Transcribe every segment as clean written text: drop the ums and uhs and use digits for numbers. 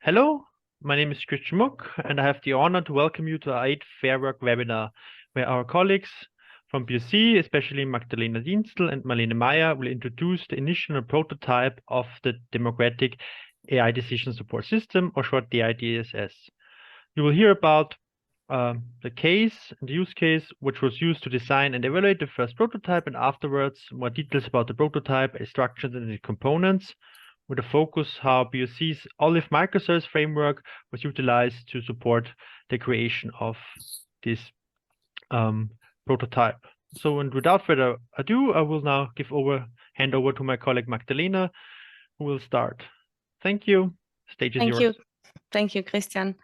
Hello, my name is Christian Muck, and I have the honor to welcome you to our 8th FAIRWork webinar, where our colleagues from BOC, especially Magdalena Dienstl and Marlene Meyer, will introduce the initial prototype of the Democratic AI Decision Support System, or short DAI-DSS. You will hear about the case and the use case, which was used to design and evaluate the first prototype, and afterwards more details about the prototype, its structures and its components, with a focus how BOC's OLIVE microservice framework was utilized to support the creation of this prototype. So, and without further ado, I will now hand over to my colleague Magdalena, who will start. Thank you. Stage is yours. Thank you, Christian.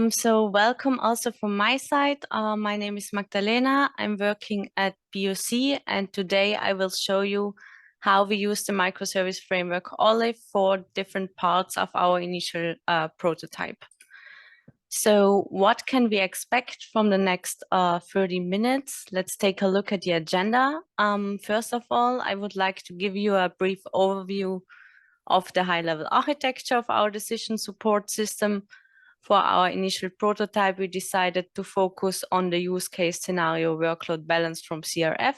So welcome also from my side. My name is Magdalena. I'm working at BOC, and today I will show you how we use the microservice framework OLIVE for different parts of our initial prototype. So what can we expect from the next 30 minutes? Let's take a look at the agenda. First of all, I would like to give you a brief overview of the high-level architecture of our decision support system. For our initial prototype, we decided to focus on the use case scenario workload balance from CRF.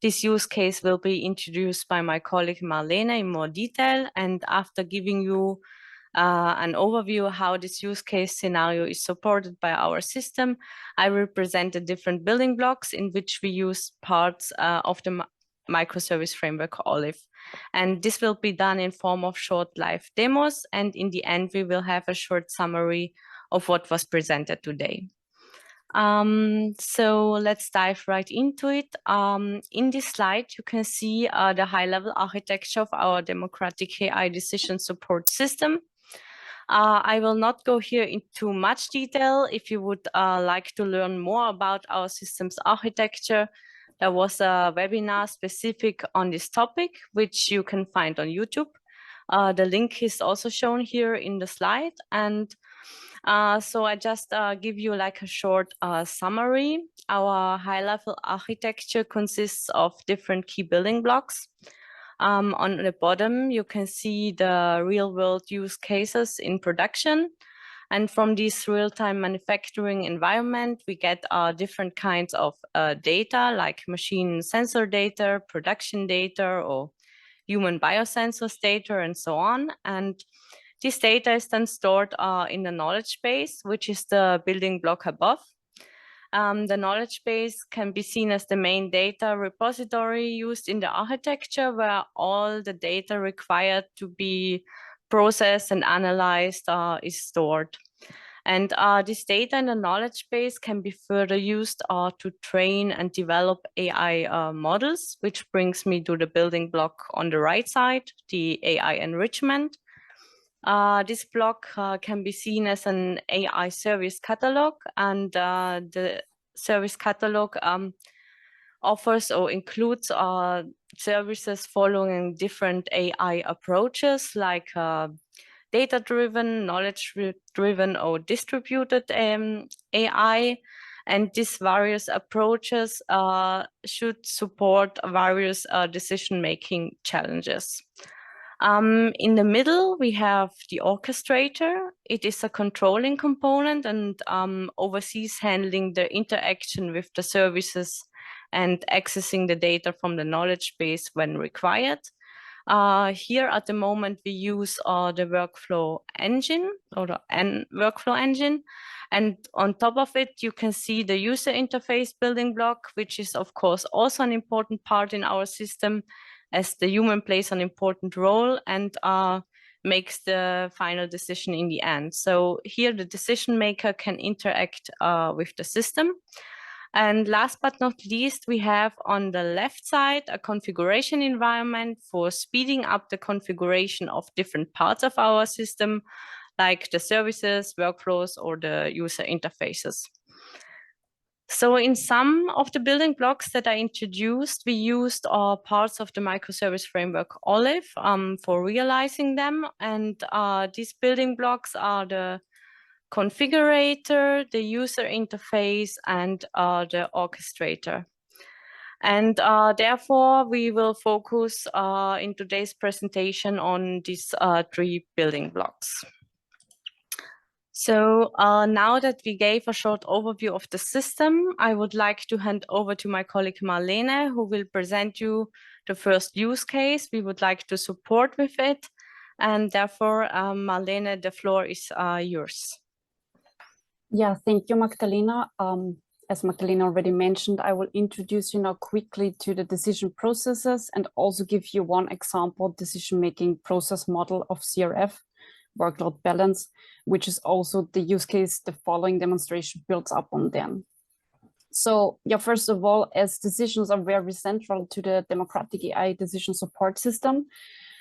This use case will be introduced by my colleague Marlene in more detail, and after giving you an overview of how this use case scenario is supported by our system, I will present the different building blocks in which we use parts of the microservice framework OLIVE. And this will be done in form of short live demos. And in the end, we will have a short summary of what was presented today. So let's dive right into it. In this slide, you can see the high-level architecture of our democratic AI decision support system. I will not go here into much detail. If you would like to learn more about our system's architecture, there was a webinar specific on this topic, which you can find on YouTube. The link is also shown here in the slide. And so I just give you like a short summary. Our high-level architecture consists of different key building blocks. On the bottom, you can see the real-world use cases in production. And from this real-time manufacturing environment, we get different kinds of data, like machine sensor data, production data, or human biosensors data, and so on. And this data is then stored in the knowledge base, which is the building block above. The knowledge base can be seen as the main data repository used in the architecture, where all the data required to be processed and analyzed is stored. And this data in the knowledge base can be further used to train and develop AI models, which brings me to the building block on the right side, the AI enrichment. This block can be seen as an AI service catalog, and the service catalog offers or includes services following different AI approaches, like data-driven, knowledge-driven, or distributed AI. And these various approaches should support various decision-making challenges. In the middle, we have the orchestrator. It is a controlling component and oversees handling the interaction with the services and accessing the data from the knowledge base when required. Here at the moment, we use the workflow engine or the workflow engine. And on top of it, you can see the user interface building block, which is, of course, also an important part in our system, as the human plays an important role and makes the final decision in the end. So here the decision maker can interact with the system. And last but not least, we have on the left side a configuration environment for speeding up the configuration of different parts of our system, like the services, workflows, or the user interfaces. So in some of the building blocks that I introduced, we used parts of the microservice framework OLIVE for realizing them. And these building blocks are the configurator, the user interface, and the orchestrator. And therefore, we will focus in today's presentation on these three building blocks. So now that we gave a short overview of the system, I would like to hand over to my colleague Marlene, who will present you the first use case we would like to support with it. And therefore, Marlene, the floor is yours. Yeah, thank you, Magdalena. As Magdalena already mentioned, I will introduce you now quickly to the decision processes and also give you one example decision-making process model of CRF, workload balance, which is also the use case the following demonstration builds up on then. So yeah, first of all, as decisions are very central to the democratic AI decision support system,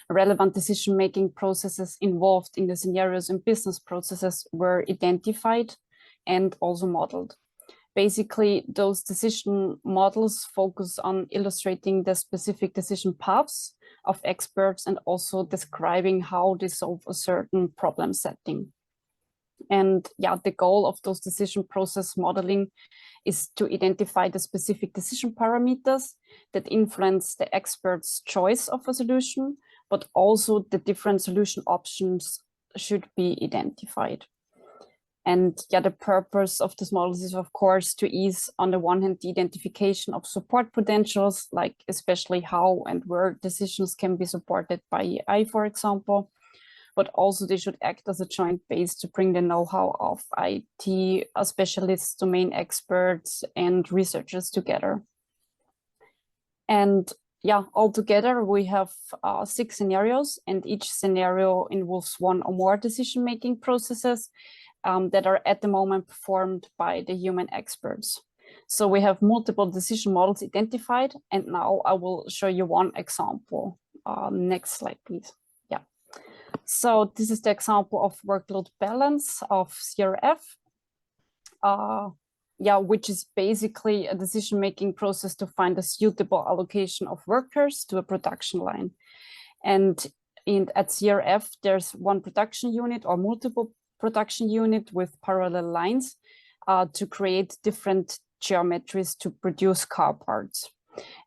relevant decision-making processes involved in the scenarios and business processes were identified and also modeled. Basically, those decision models focus on illustrating the specific decision paths of experts and also describing how they solve a certain problem setting. And yeah, the goal of those decision process modeling is to identify the specific decision parameters that influence the expert's choice of a solution, but also the different solution options should be identified. And yeah, the purpose of this model is, of course, to ease, on the one hand, the identification of support potentials, like especially how and where decisions can be supported by AI, for example, but also they should act as a joint base to bring the know-how of IT specialists, domain experts, and researchers together. And yeah, altogether we have 6 scenarios, and each scenario involves one or more decision-making processes that are at the moment performed by the human experts. So we have multiple decision models identified, and now I will show you one example. Next slide, please. Yeah. So this is the example of workload balance of CRF. Yeah, which is basically a decision-making process to find a suitable allocation of workers to a production line. And at CRF, there's one production unit or multiple production unit with parallel lines to create different geometries to produce car parts.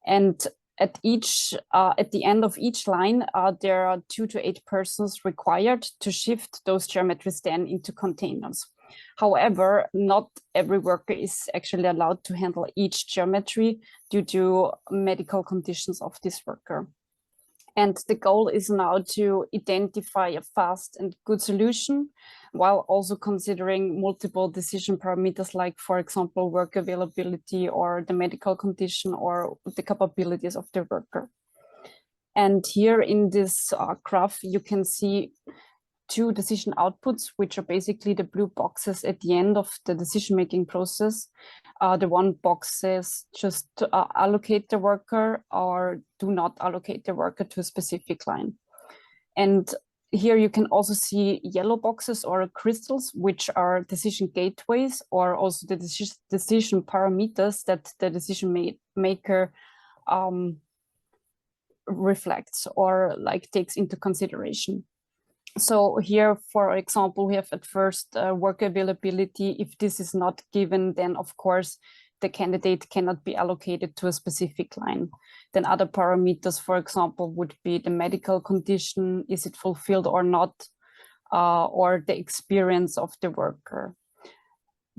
And at the end of each line, there are 2 to 8 persons required to shift those geometries then into containers. However, not every worker is actually allowed to handle each geometry due to medical conditions of this worker. And the goal is now to identify a fast and good solution while also considering multiple decision parameters like, for example, work availability or the medical condition or the capabilities of the worker. And here in this graph, you can see 2 decision outputs, which are basically the blue boxes at the end of the decision-making process. The one box says just allocate the worker or do not allocate the worker to a specific line. And here you can also see yellow boxes or crystals, which are decision gateways or also the decision parameters that the decision maker reflects or like takes into consideration. So here, for example, we have at first work availability. If this is not given, then of course the candidate cannot be allocated to a specific line. Then other parameters, for example, would be the medical condition, is it fulfilled or not, or the experience of the worker.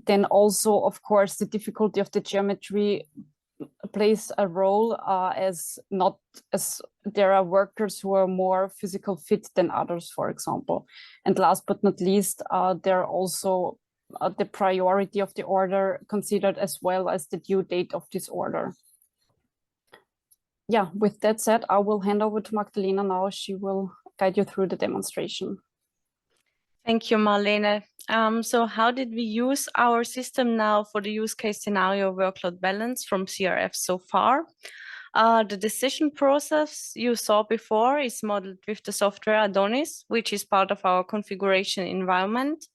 Then also, of course, the difficulty of the geometry plays a role as there are workers who are more physical fit than others, for example. And last but not least, there are also the priority of the order considered as well as the due date of this order. Yeah, with that said, I will hand over to Magdalena now. She will guide you through the demonstration. Thank you, Marlene. So how did we use our system now for the use case scenario workload balance from CRF so far? The decision process you saw before is modeled with the software Adonis, which is part of our configuration environment.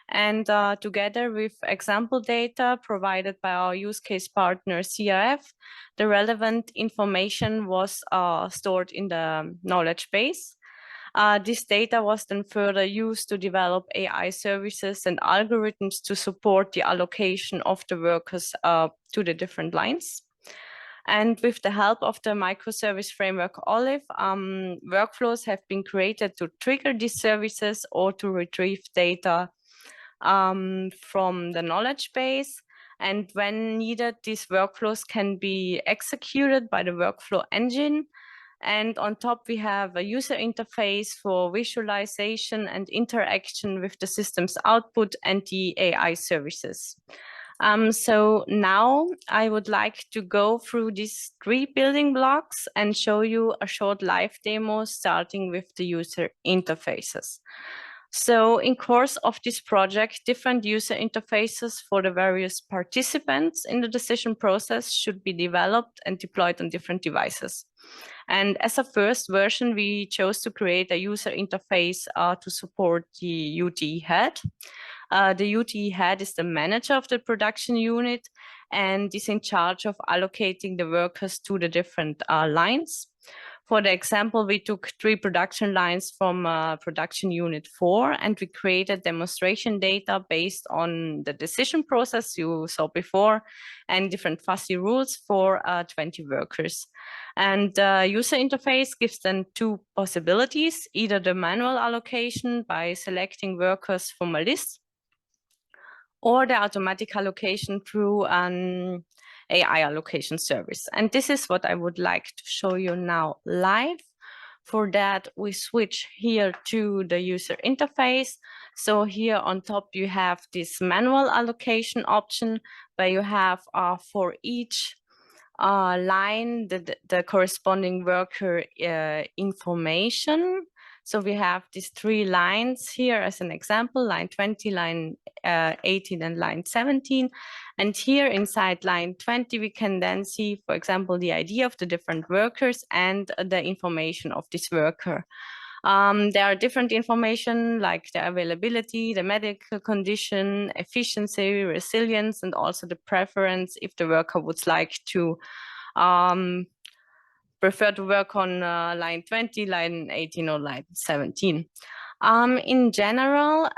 And together with example data provided by our use case partner CRF, the relevant information was stored in the knowledge base. This data was then further used to develop AI services and algorithms to support the allocation of the workers to the different lines. And with the help of the Microservice Framework OLIVE, workflows have been created to trigger these services or to retrieve data from the knowledge base. And when needed, these workflows can be executed by the workflow engine. And on top, we have a user interface for visualization and interaction with the system's output and the AI services. So now I would like to go through these 3 building blocks and show you a short live demo starting with the user interfaces. So in course of this project, different user interfaces for the various participants in the decision process should be developed and deployed on different devices. And as a first version, we chose to create a user interface to support the UTE head. The UTE head is the manager of the production unit and is in charge of allocating the workers to the different lines. For the example, we took 3 production lines from production unit 4 and we created demonstration data based on the decision process you saw before and different fuzzy rules for 20 workers. And the user interface gives them 2 possibilities, either the manual allocation by selecting workers from a list, or the automatic allocation through an AI allocation service. And this is what I would like to show you now live. For that, we switch here to the user interface. So here on top, you have this manual allocation option where you have for each line the corresponding worker information. So we have these 3 lines here as an example, line 20, line 18, and line 17. And here inside line 20, we can then see, for example, the ID of the different workers and the information of this worker. There are different information like the availability, the medical condition, efficiency, resilience, and also the preference if the worker would like to prefer to work on line 20, line 18, or line 17. In general,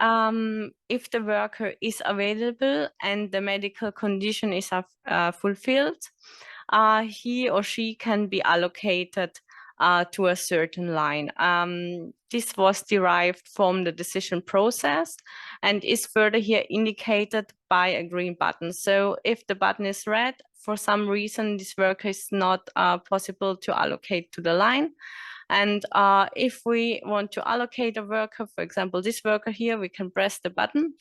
if the worker is available and the medical condition is fulfilled, he or she can be allocated to a certain line. This was derived from the decision process and is further here indicated by a green button. So if the button is red, for some reason, this worker is not possible to allocate to the line. And if we want to allocate a worker, for example, this worker here, we can press the button.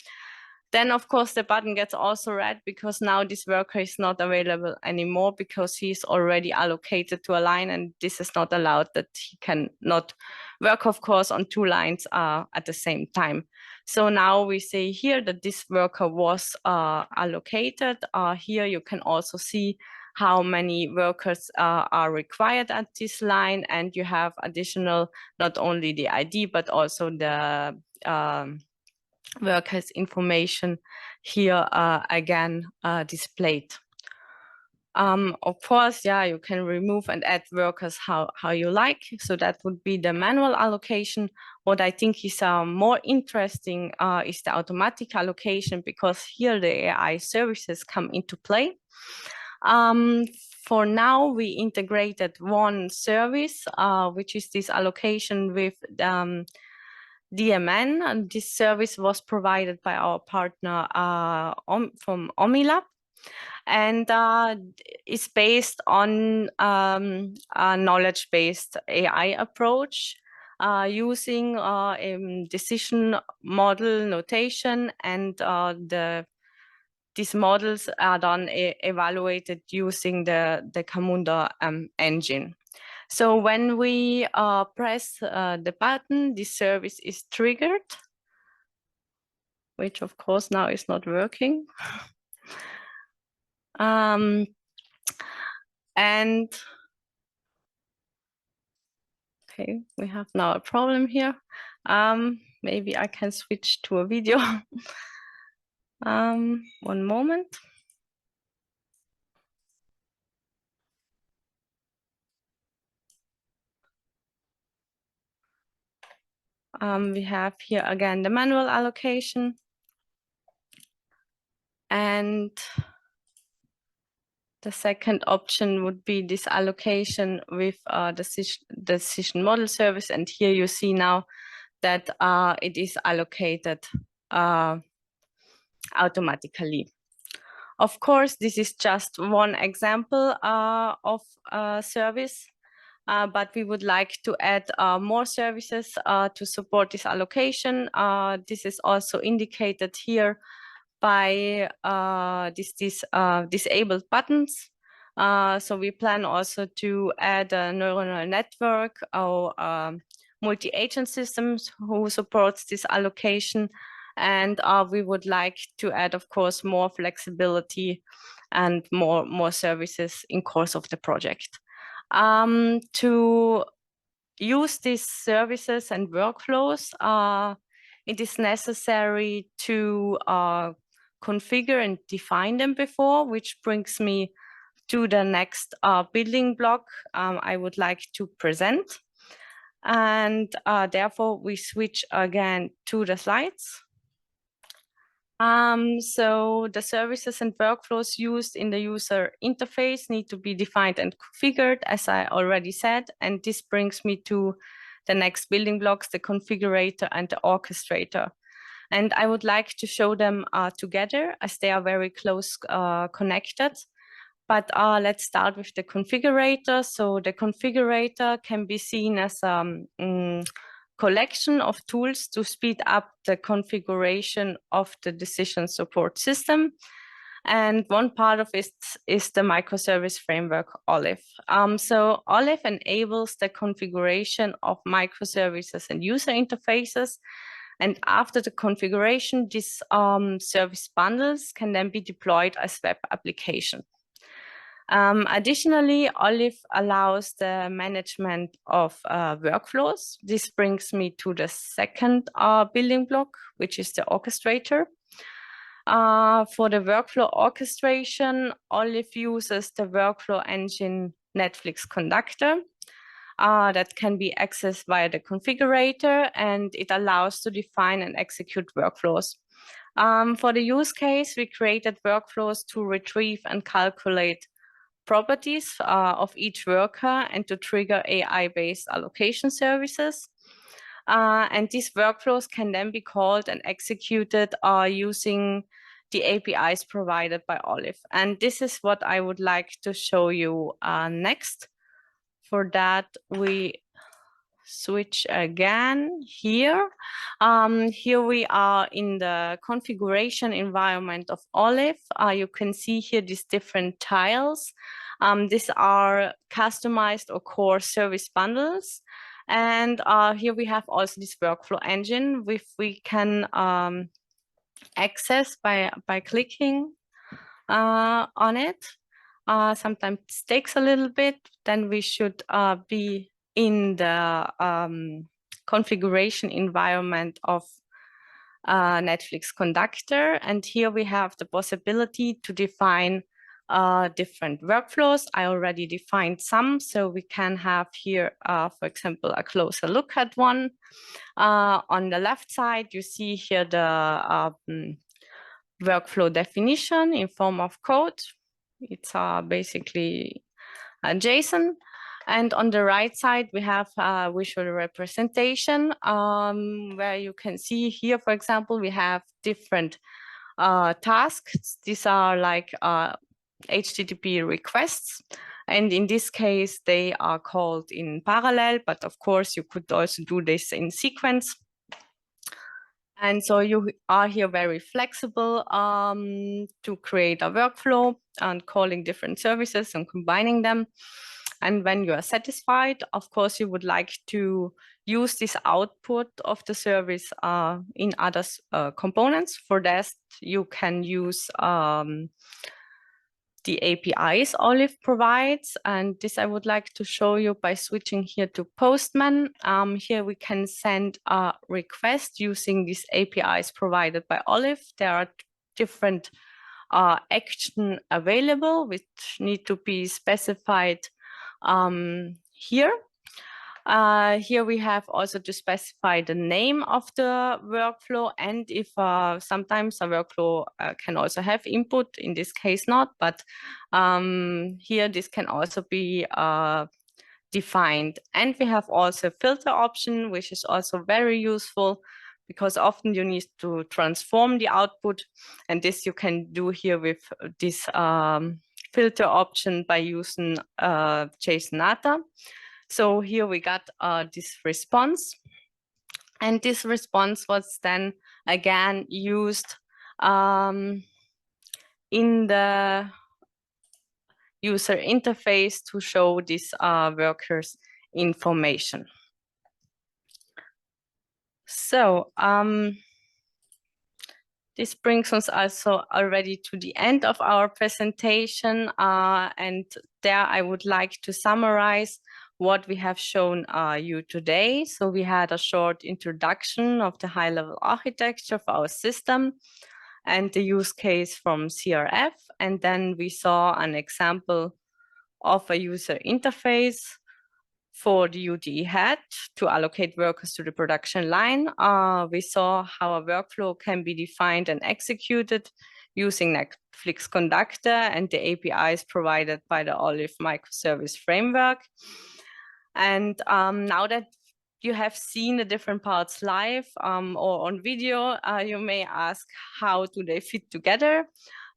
Then, of course, the button gets also red because now this worker is not available anymore because he's already allocated to a line, and this is not allowed, that he can not work, of course, on 2 lines at the same time. So now we say here that this worker was allocated. Here you can also see how many workers are required at this line, and you have additional, not only the ID, but also the workers information here again displayed. Of course, yeah, you can remove and add workers how you like. So that would be the manual allocation. What I think is more interesting is the automatic allocation, because here the AI services come into play. For now, we integrated one service, which is this allocation with DMN, and this service was provided by our partner from Omilab, and is based on a knowledge-based AI approach using decision model notation, and these models are then evaluated using the Camunda engine. So when we press the button, this service is triggered, which of course now is not working. And okay, we have now a problem here. Maybe I can switch to a video. One moment. We have here again the manual allocation, and the second option would be this allocation with decision model service. And here you see now that it is allocated automatically. Of course, this is just one example of a service, but we would like to add more services to support this allocation. This is also indicated here by these disabled buttons. So we plan also to add a neuronal network or multi-agent systems who supports this allocation. And we would like to add, of course, more flexibility and more services in course of the project. To use these services and workflows, it is necessary to configure and define them before, which brings me to the next building block I would like to present. And therefore, we switch again to the slides. So the services and workflows used in the user interface need to be defined and configured, as I already said. And this brings me to the next building blocks, the configurator and the orchestrator. And I would like to show them together as they are very close connected. But let's start with the configurator. So the configurator can be seen as a collection of tools to speed up the configuration of the decision support system. And one part of it is the Microservice Framework OLIVE. So OLIVE enables the configuration of microservices and user interfaces. And after the configuration, these service bundles can then be deployed as web application. Additionally, OLIVE allows the management of workflows. This brings me to the second building block, which is the orchestrator. For the workflow orchestration, OLIVE uses the workflow engine Netflix Conductor that can be accessed via the configurator, and it allows to define and execute workflows. For the use case, we created workflows to retrieve and calculate properties of each worker and to trigger AI-based allocation services. And these workflows can then be called and executed using the APIs provided by OLIVE. And this is what I would like to show you next. For that, we switch again here. Here we are in the configuration environment of OLIVE. You can see here these different tiles. These are customized or core service bundles. And here we have also this workflow engine, which we can access by clicking on it. Sometimes it takes a little bit, then we should be in the configuration environment of Netflix Conductor. And here we have the possibility to define different workflows. I already defined some, so we can have here, for example, a closer look at one. On the left side, you see here the workflow definition in form of code. It's basically a JSON. And on the right side, we have a visual representation where you can see here, for example, we have different tasks. These are like HTTP requests. And in this case, they are called in parallel, but of course, you could also do this in sequence. And so you are here very flexible to create a workflow and calling different services and combining them. And when you are satisfied, of course, you would like to use this output of the service in other components. For that, you can use the APIs OLIVE provides. And this I would like to show you by switching here to Postman. Here we can send a request using these APIs provided by OLIVE. There are different action available, which need to be specified here. Here we have also to specify the name of the workflow, and if sometimes a workflow can also have input, in this case not, but here this can also be defined. And we have also a filter option, which is also very useful because often you need to transform the output, and this you can do here with this filter option by using JSON data. So here we got this response, and this response was then again used in the user interface to show this workers information. So this brings us also already to the end of our presentation, and there I would like to summarize what we have shown you today. So we had a short introduction of the high-level architecture of our system and the use case from CRF, and then we saw an example of a user interface for the UDE head to allocate workers to the production line. We saw how a workflow can be defined and executed using Netflix Conductor and the APIs provided by the OLIVE Microservice Framework. And now that you have seen the different parts live or on video, you may ask, how do they fit together?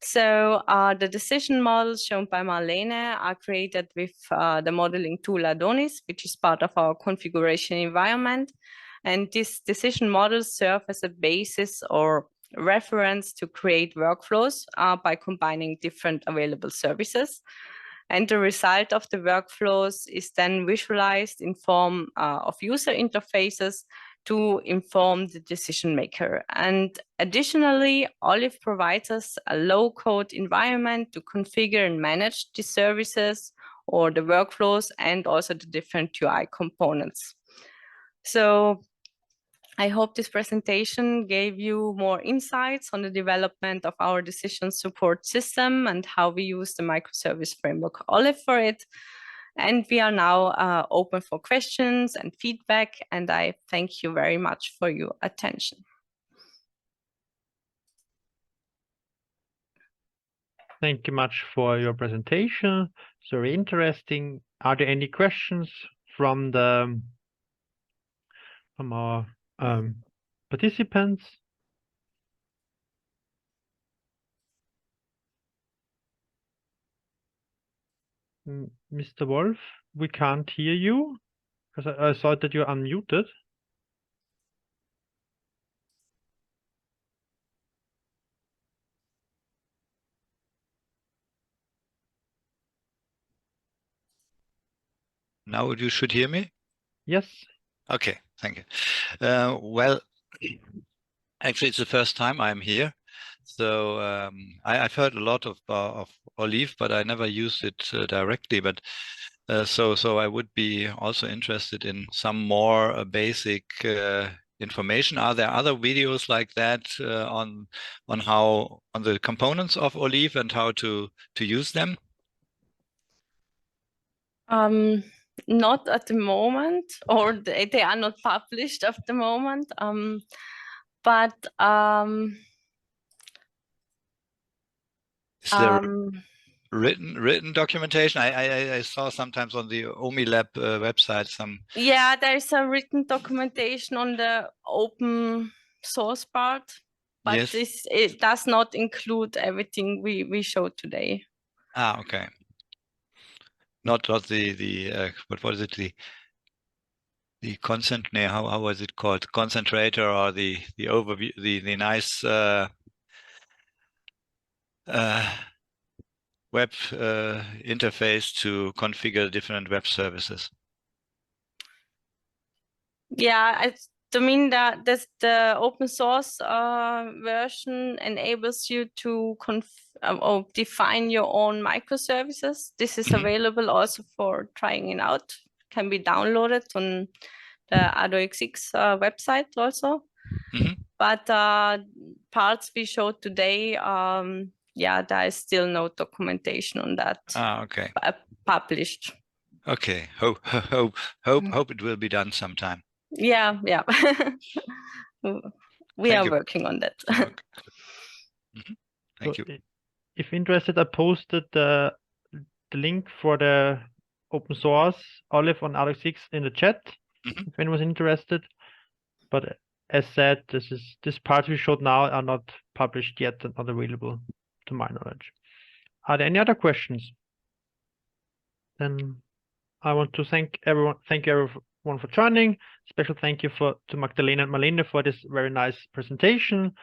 So the decision models shown by Marlene are created with the modeling tool Adonis, which is part of our configuration environment. And these decision models serve as a basis or reference to create workflows by combining different available services. And the result of the workflows is then visualized in form of user interfaces to inform the decision maker. And additionally, OLIVE provides us a low-code environment to configure and manage the services or the workflows and also the different UI components. So I hope this presentation gave you more insights on the development of our decision support system and how we use the Microservice Framework OLIVE for it. And we are now open for questions and feedback, and I thank you very much for your attention. Thank you much for your presentation. It's very interesting. Are there any questions from our participants? Mr. Wolf, we can't hear you because I thought that you're unmuted. Now you should hear me? Yes. Okay, thank you. Well, actually, it's the first time I'm here. So I've heard a lot of OLIVE, but I never used it directly. But so I would be also interested in some more basic information. Are there other videos like that on the components of OLIVE and how to use them? Not at the moment, or they are not published at the moment. But is there written documentation? I saw sometimes on the OmiLab website some. Yeah, there's a written documentation on the open source part, but yes, it does not include everything we showed today. Ah, okay. Not the what is it, the consent, no, how was it called, concentrator, or the overview, the nice web interface to configure different web services? Yeah, I mean that the open source version enables you to define your own microservices. This is available also for trying it out. Can be downloaded on the AdoXX website also. But parts we showed today, yeah, there is still no documentation on that. Ah, okay. Published. Okay. Hope it will be done sometime. Yeah. We are working on that. Okay. Thank you. If interested, I posted the link for the open source OLIVE on AdoXX in the chat. If anyone was interested, but as said, this part we showed now are not published yet and not available to my knowledge. Are there any other questions? Then I want to thank everyone for joining. Special thank you to Magdalena and Marlene for this very nice presentation.